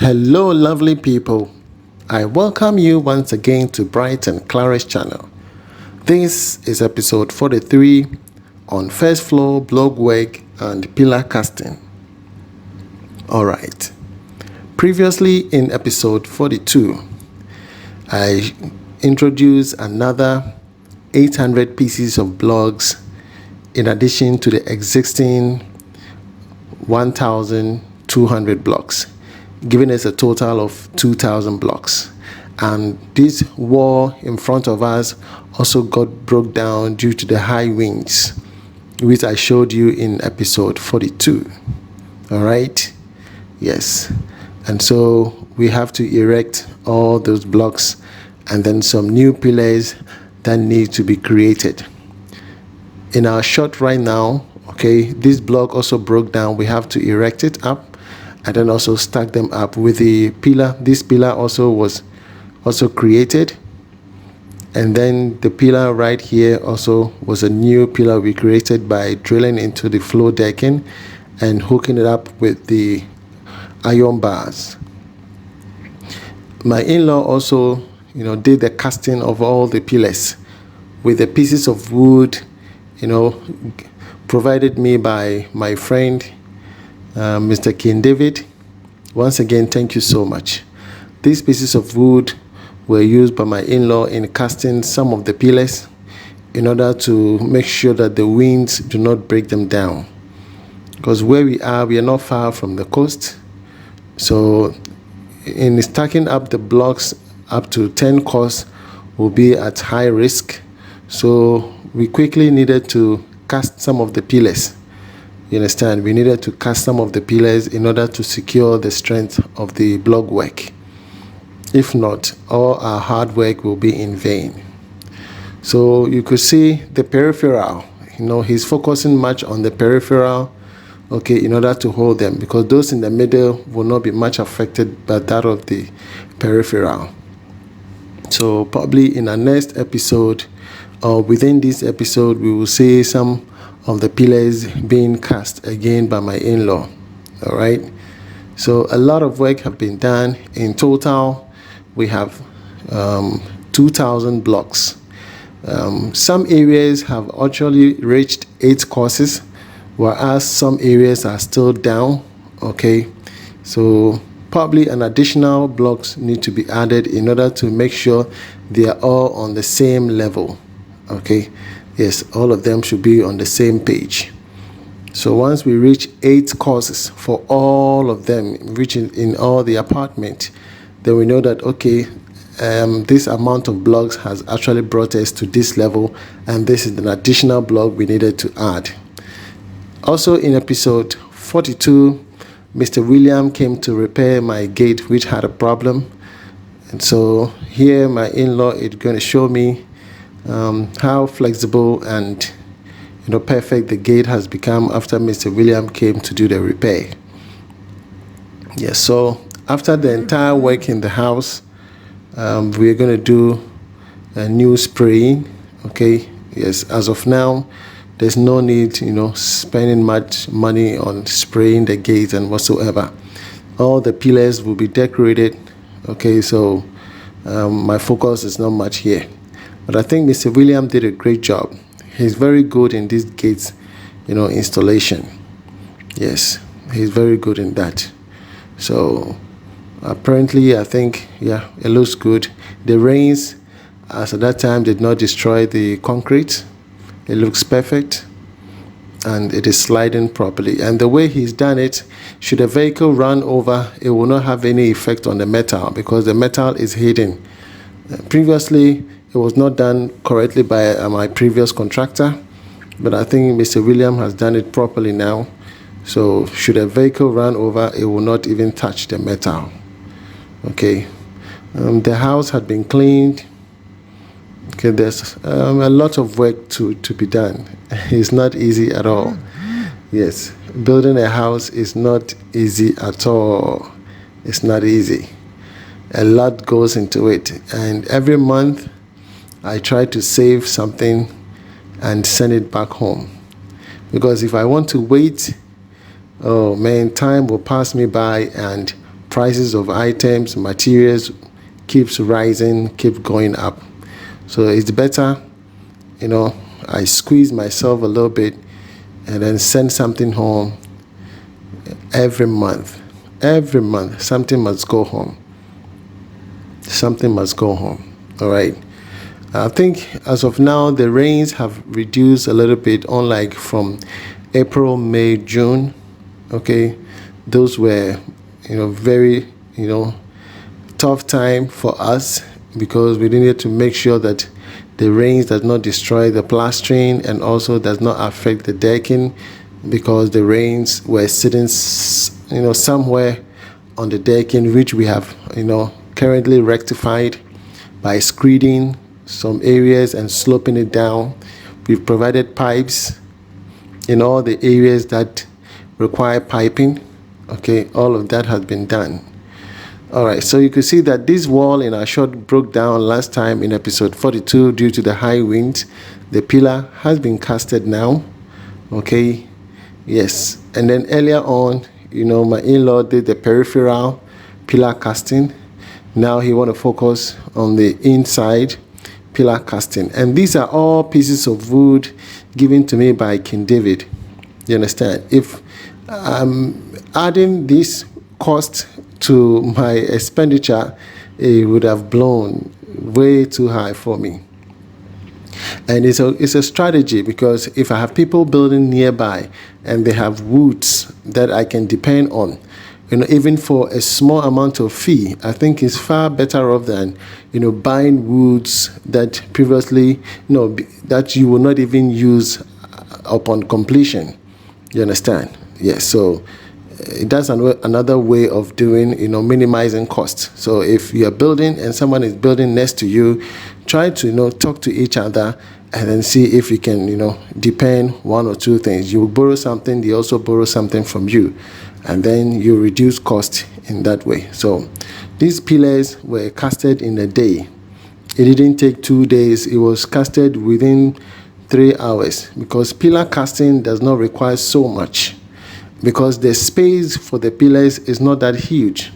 Hello lovely people, I welcome you once again to Bright&Clara'sChannel. channel. This is episode 43 on first floor block work and pillar casting. Alright, previously in episode 42, I introduced another 800 pieces of blocks in addition to the existing 1,200 blocks, giving us a total of 2,000 blocks. And this wall in front of us also got broke down due to the high winds, which I showed you in episode 42. All right, yes. And so we have to erect all those blocks and then some new pillars that need to be created. In our shot right now, okay, this block also broke down. We have to erect it up and then also stack them up with the pillar. This pillar also was created, and then the pillar right here also was a new pillar we created by drilling into the floor decking and hooking it up with the iron bars. My in-law also did the casting of all the pillars with the pieces of wood provided me by my friend Mr. King David. Once again, thank you so much. These pieces of wood were used by my in-law in casting some of the pillars in order to make sure that the winds do not break them down, because where we are not far from the coast. So in stacking up the blocks up to 10 cores will be at high risk. So we quickly needed to cast some of the pillars. You understand? We needed to cast some of the pillars in order to secure the strength of the block work. If not, all our hard work will be in vain. So you could see the peripheral. He's focusing much on the peripheral, okay, in order to hold them, because those in the middle will not be much affected by that of the peripheral. So probably in our next episode, or within this episode, we will see some of the pillars being cast again by my in-law. All right. So a lot of work have been done. In total, we have 2,000 blocks. Some areas have actually reached 8 courses, whereas some areas are still down. Okay. So probably an additional blocks need to be added in order to make sure they are all on the same level. Okay. Yes, all of them should be on the same page. So once we reach 8 courses for all of them, reaching in all the apartment, then we know that, okay, this amount of blocks has actually brought us to this level, and this is an additional block we needed to add. Also in episode 42, Mr. William came to repair my gate, which had a problem. And so here my in-law is going to show me how flexible and perfect the gate has become after Mr. William came to do the repair. Yes, so after the entire work in the house, we're going to do a new spraying. Okay, yes, as of now, there's no need spending much money on spraying the gate and whatsoever. All the pillars will be decorated. Okay, so my focus is not much here. But I think Mr. William did a great job. He's very good in this gates, installation. Yes, he's very good in that. So apparently, I think, yeah, it looks good. The rains, as at that time, did not destroy the concrete. It looks perfect, and it is sliding properly. And the way he's done it, should a vehicle run over, it will not have any effect on the metal, because the metal is hidden. Previously, it was not done correctly by my previous contractor, but I think Mr. William has done it properly now. So should a vehicle run over, it will not even touch the metal. Okay. The house had been cleaned. Okay, there's a lot of work to be done. It's not easy at all. Yes, building a house is not easy at all. It's not easy. A lot goes into it, and every month I try to save something and send it back home, because if I want to wait, oh man, time will pass me by and prices of items, materials keeps rising, keep going up. So it's better, you know, I squeeze myself a little bit and then send something home every month. Every month, something must go home. Something must go home. All right. I think as of now, the rains have reduced a little bit, unlike from April, May, June. Okay. Those were, very, tough time for us because we needed to make sure that the rains does not destroy the plastering and also does not affect the decking, because the rains were sitting, somewhere on the decking, which we have, currently rectified by screeding some areas and sloping it down. We've provided pipes in all the areas that require piping. Okay, all of that has been done. All right, so you can see that this wall in our shot broke down last time in episode 42 due to the high winds. The pillar has been casted now. Okay, yes. And then earlier on, my in-law did the peripheral pillar casting. Now he want to focus on the inside pillar casting. And these are all pieces of wood given to me by King David. You understand? If adding this cost to my expenditure, it would have blown way too high for me. And it's a strategy, because if I have people building nearby and they have woods that I can depend on, even for a small amount of fee, I think it's far better off than, buying woods that previously, that you will not even use upon completion. You understand? Yes. So that's another way of doing, minimizing costs. So if you're building and someone is building next to you, try to, talk to each other and then see if you can, depend one or two things. You borrow something, they also borrow something from you, and then you reduce cost in that way. So these pillars were casted in a day. It didn't take 2 days. It was casted within 3 hours, because pillar casting does not require so much, because the space for the pillars is not that huge.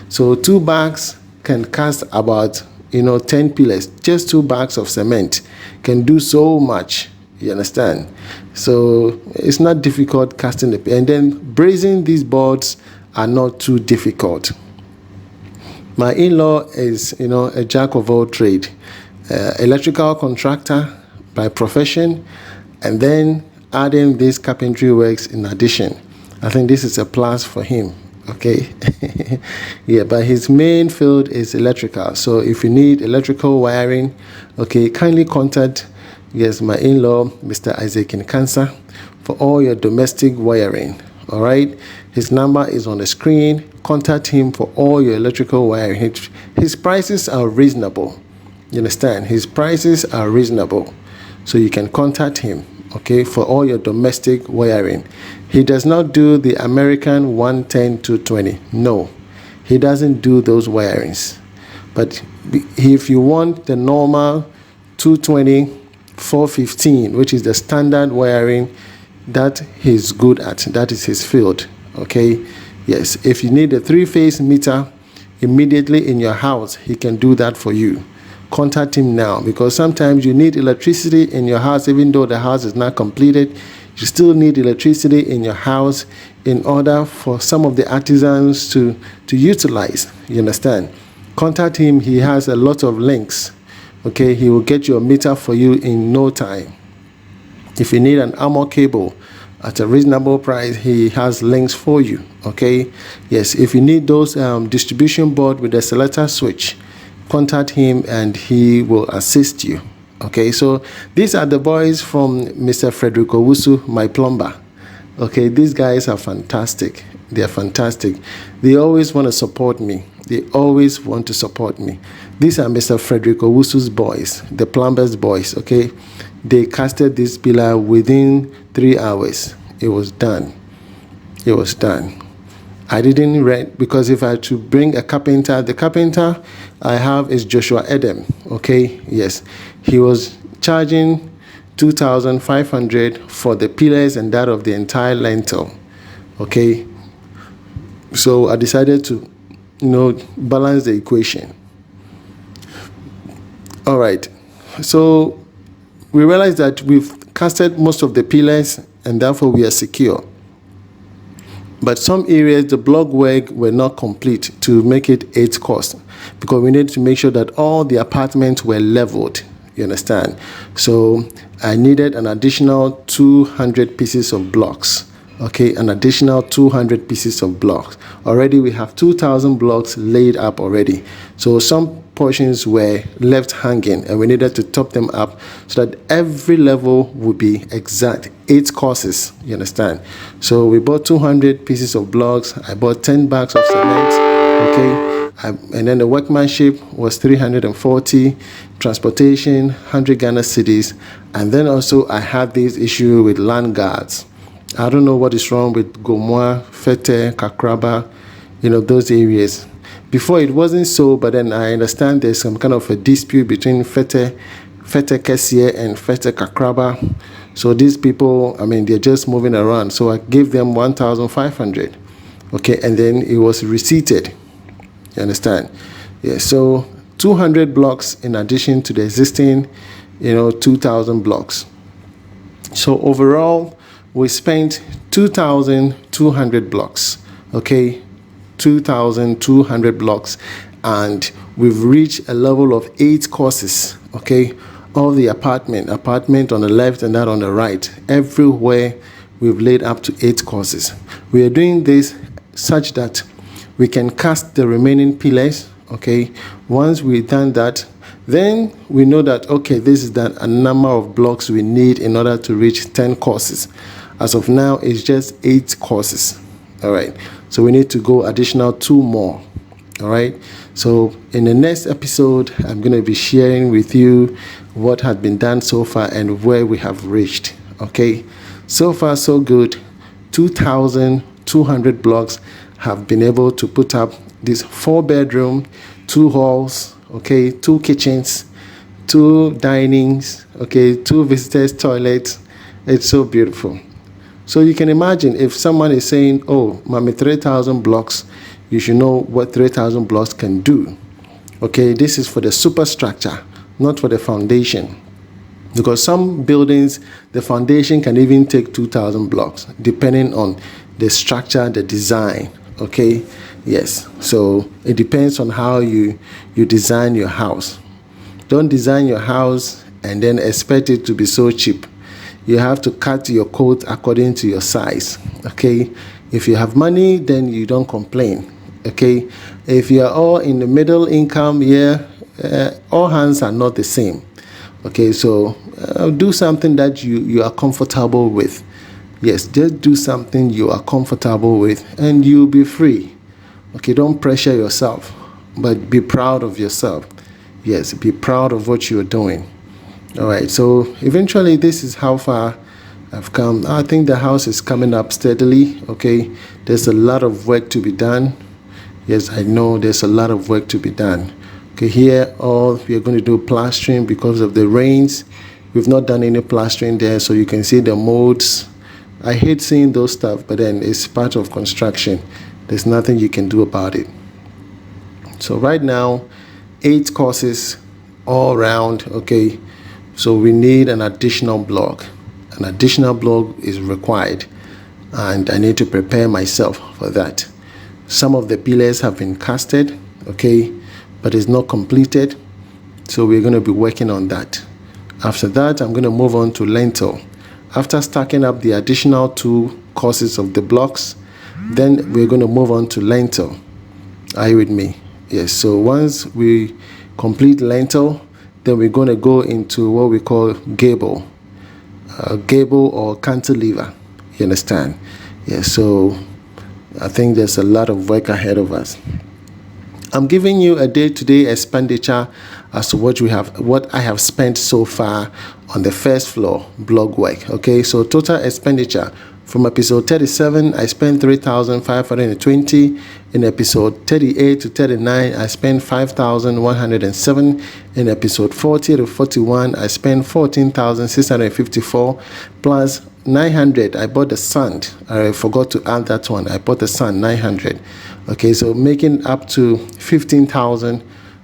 So 2 bags can cast about 10 pillars. Just 2 bags of cement can do so much. You understand? So it's not difficult casting and then brazing these boards are not too difficult. My in-law is a jack of all trade, electrical contractor by profession, and then adding these carpentry works in addition. I think this is a plus for him. Okay. Yeah, but his main field is electrical. So if you need electrical wiring, okay, kindly contact, yes, my in-law, Mr. Isaac Nkansa, for all your domestic wiring. All right. His number is on the screen. Contact him for all your electrical wiring. His prices are reasonable. You understand? His prices are reasonable. So you can contact him, okay, for all your domestic wiring. He does not do the American 110 220. No, he doesn't do those wirings. But if you want the normal 220 415, which is the standard wiring that he's good at, that is his field. Okay, yes. If you need a 3-phase meter immediately in your house, he can do that for you. Contact him now, because sometimes you need electricity in your house. Even though the house is not completed, you still need electricity in your house in order for some of the artisans to utilize. You understand? Contact him. He has a lot of links. Okay, he will get your meter for you in no time. If you need an armor cable at a reasonable price, he has links for you. Okay, yes. If you need those distribution board with a selector switch, contact him and he will assist you. Okay, so these are the boys from Mr. Frederick Owusu, my plumber. Okay, these guys are fantastic. They are fantastic. They always want to support me. They always want to support me. These are Mr. Frederick Owusu's boys, the plumber's boys. Okay, they casted this pillar within 3 hours. It was done. It was done. I didn't rent, because if I had to bring a carpenter, the carpenter I have is Joshua Adom. Okay, yes, he was charging 2,500 for the pillars and that of the entire lintel. Okay, so I decided to balance the equation. All right, so we realize that we've casted most of the pillars and therefore we are secure. But some areas, the block work were not complete to make it 8 course, because we need to make sure that all the apartments were leveled. You understand? So I needed an additional 200 pieces of blocks. Okay, an additional 200 pieces of blocks. Already we have 2,000 blocks laid up already. So some portions were left hanging and we needed to top them up so that every level would be exact 8 courses. You understand? So we bought 200 pieces of blocks. I bought 10 bags of cement. Okay, and then the workmanship was 340, transportation 100 Ghana cedis, and then also I had this issue with land guards. I don't know what is wrong with Gomoa, Tetteh, Kakraba, those areas. Before it wasn't so, but then I understand there's some kind of a dispute between Tetteh Kasoa and Tetteh Kakraba. So these people, they're just moving around. So I gave them 1,500. Okay, and then it was reseated. You understand? Yeah, so 200 blocks in addition to the existing, 2,000 blocks. So overall, we spent 2,200 blocks, okay, 2,200 blocks, and we've reached a level of 8 courses, okay. All the apartment on the left and that on the right, everywhere we've laid up to 8 courses. We are doing this such that we can cast the remaining pillars, okay. Once we've done that, then we know that, okay, this is a number of blocks we need in order to reach 10 courses. As of now, it's just 8 courses. All right. So we need to go additional 2 more. All right. So in the next episode, I'm going to be sharing with you what has been done so far and where we have reached. Okay. So far, so good. 2,200 blocks have been able to put up this 4-bedroom, 2 halls, okay, 2 kitchens, 2 dinings, okay, 2 visitors' toilets. It's so beautiful. So you can imagine if someone is saying, oh, mommy, 3,000 blocks, you should know what 3,000 blocks can do. Okay, this is for the superstructure, not for the foundation. Because some buildings, the foundation can even take 2,000 blocks, depending on the structure, the design. Okay, yes. So it depends on how you design your house. Don't design your house and then expect it to be so cheap. You have to cut your coat according to your size. Okay, if you have money, then you don't complain. Okay, if you are all in the middle income, all hands are not the same. Okay, so do something that you are comfortable with. Yes, just do something you are comfortable with and you'll be free. Okay, don't pressure yourself, but be proud of yourself. Yes, be proud of what you're doing. All right, so eventually this is how far I've come. I think the house is coming up steadily. Okay, there's a lot of work to be done. Yes, I know there's a lot of work to be done. Okay, here we are going to do plastering because of the rains. We've not done any plastering there, so you can see the molds. I hate seeing those stuff, but then it's part of construction. There's nothing you can do about it. So right now, 8 courses all around. Okay, so we need an additional block. An additional block is required, and I need to prepare myself for that. Some of the pillars have been casted, okay, but it's not completed, so we're going to be working on that. After that, I'm going to move on to lintel. After stacking up the additional 2 courses of the blocks, then we're going to move on to lintel. Are you with me? Yes, so once we complete lintel, then we're going to go into what we call gable or cantilever. You understand? Yeah, so I think there's a lot of work ahead of us. I'm giving you a day-to-day expenditure as to what I have spent so far on the first floor block work. Okay, so total expenditure from episode 37, I spent 3,520. In episode 38 to 39, I spent 5,107. In episode 40 to 41, I spent 14,654 plus 900. I bought the sand. I forgot to add that one. I bought the sand, 900. Okay, so making up to 15,000,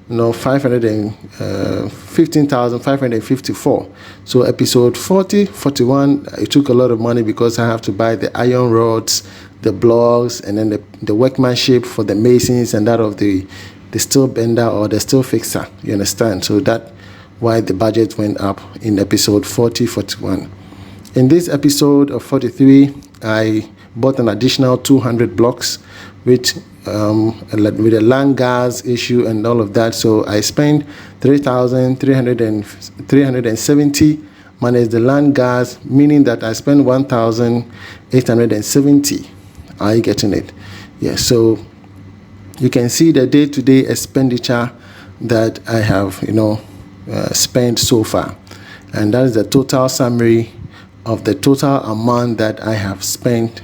15,554. So episode 40, 41, it took a lot of money because I have to buy the iron rods, the blocks, and then the workmanship for the masons, and that of the steel bender or the steel fixer. You understand? So that why the budget went up in episode 40, 41. In this episode of 43, I bought an additional 200 blocks, which with a land gas issue and all of that. So I spent 3,370 minus the land gas, meaning that I spent 1,870. Are you getting it? Yes. So you can see the day-to-day expenditure that I have, spent so far, and that is the total summary of the total amount that I have spent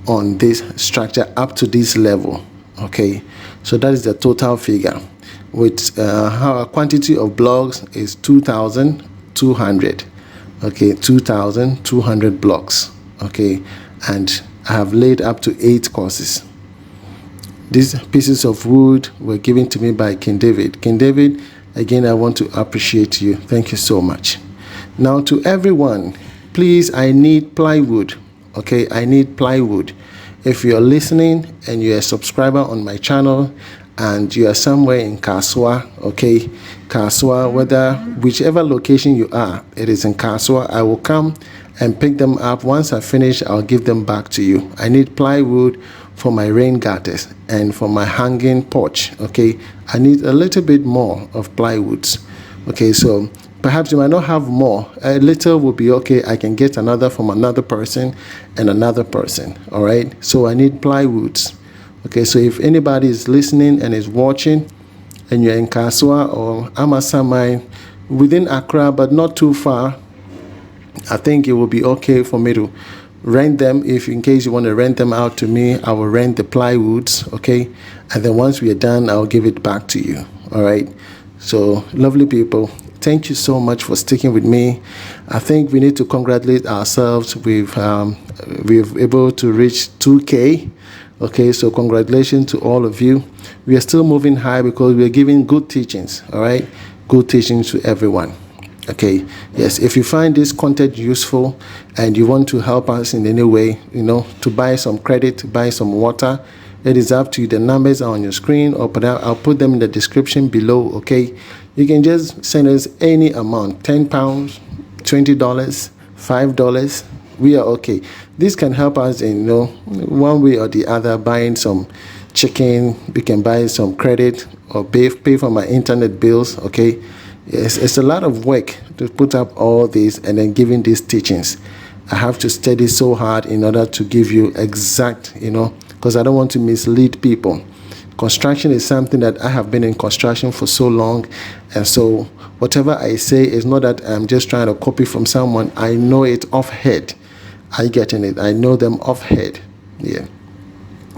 on this structure up to this level. Okay, so that is the total figure, with our quantity of blocks is 2,200. Okay, 2,200 blocks. Okay, and I have laid up to 8 courses. These pieces of wood were given to me by King David. King David, again, I want to appreciate you. Thank you so much. Now, to everyone, please, I need plywood. Okay, I need plywood. If you're listening and you're a subscriber on my channel and you are somewhere in Kasoa, okay, Kasoa, whichever location you are, it is in Kasoa, I will come and pick them up. Once I finish, I'll give them back to you. I need plywood for my rain gutters and for my hanging porch. Okay, I need a little bit more of plywoods. Okay, so perhaps you might not have more. A little will be okay. I can get another from another person and another person. All right, so I need plywoods. Okay, so if anybody is listening and is watching and you're in Kasoa or Amasamai within Accra but not too far, I think it will be okay for me to rent them. If in case you want to rent them out to me, I will rent the plywoods. Okay, and then once we are done, I'll give it back to you. All right, so lovely people, thank you so much for sticking with me. I think we need to congratulate ourselves. We've able to reach 2K. Okay, so congratulations to all of you. We are still moving high because we are giving good teachings. All right, good teachings to everyone. Okay, yes, if you find this content useful and you want to help us in any way, to buy some credit, buy some water, it is up to you. The numbers are on your screen, or I'll put them in the description below. Okay, you can just send us any amount, £10, $20, $5. We are okay. This can help us in one way or the other, buying some chicken. We can buy some credit or pay for my internet bills. Okay, yes, it's a lot of work to put up all this and then giving these teachings. I have to study so hard in order to give you exact, because I don't want to mislead people. Construction is something that I have been in construction for so long, and so whatever I say is not that I'm just trying to copy from someone. I know it off head. Are you getting it? I know them off head. Yeah.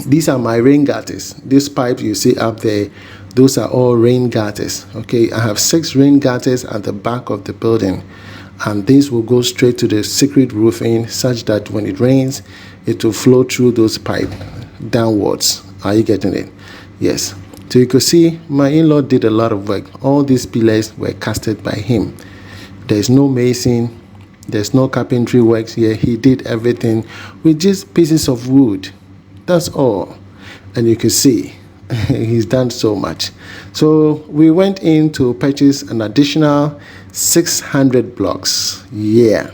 These are my rain gutters. These pipes you see up there, those are all rain gutters. Okay, I have 6 rain gutters at the back of the building, and these will go straight to the secret roofing, such that when it rains, it will flow through those pipes downwards. Are you getting it? Yes. So you could see my in-law did a lot of work. All these pillars were casted by him. There's no mason, there's no carpentry works here. He did everything with just pieces of wood. That's all. And you can see he's done so much. So we went in to purchase an additional 600 blocks. Yeah,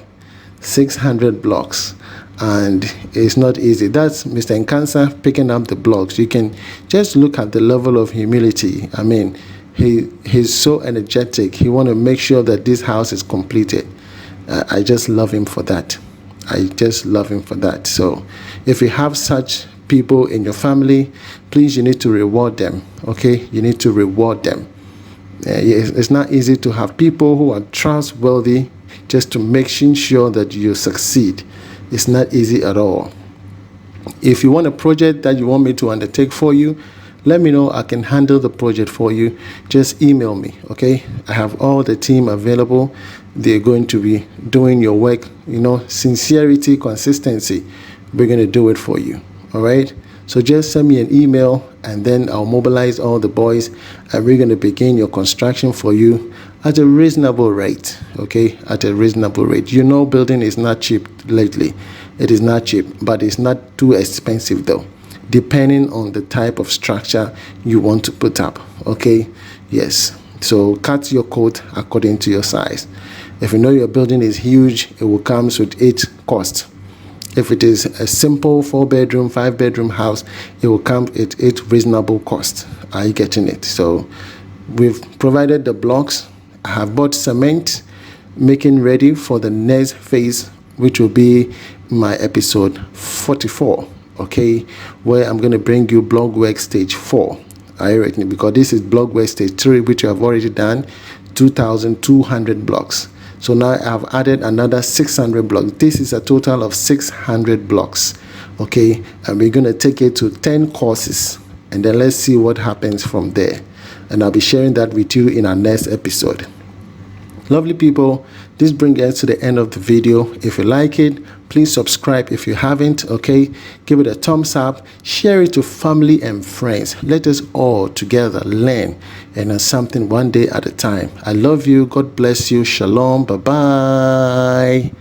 600 blocks. And it's not easy. That's Mr. Nkansa picking up the blocks. You can just look at the level of humility. I mean, he's so energetic. He want to make sure that this house is completed. I just love him for that. I just love him for that. So if you have such people in your family, please, you need to reward them. Okay, you need to reward them. It's not easy to have people who are trustworthy just to make sure that you succeed. It's not easy at all. If you want a project that you want me to undertake for you, let me know. I can handle the project for you. Just email me. Okay, I have all the team available. They're going to be doing your work. Sincerity, consistency, we're going to do it for you. All right, So just send me an email, and then I'll mobilize all the boys, and we're going to begin your construction for you at a reasonable rate. Okay, at a reasonable rate. You know, building is not cheap lately. It is not cheap, but it's not too expensive though, depending on the type of structure you want to put up. Okay, yes. So cut your coat according to your size. If you know your building is huge, it will come with 8 costs. If it is a simple 4-bedroom, 5-bedroom house, it will come at 8 reasonable cost. Are you getting it? So we've provided the blocks. I have bought cement, making ready for the next phase, which will be my episode 44. Okay, where I'm going to bring you block work stage 4. Are you ready? Because this is block work stage 3, which you have already done 2,200 blocks. So now I have added another 600 blocks. This is a total of 600 blocks. Okay, and we're going to take it to 10 courses, and then let's see what happens from there. And I'll be sharing that with you in our next episode. Lovely people, this brings us to the end of the video. If you like it, please subscribe if you haven't. Okay, give it a thumbs up, share it to family and friends. Let us all together learn and something one day at a time. I love you. God bless you. Shalom. Bye bye.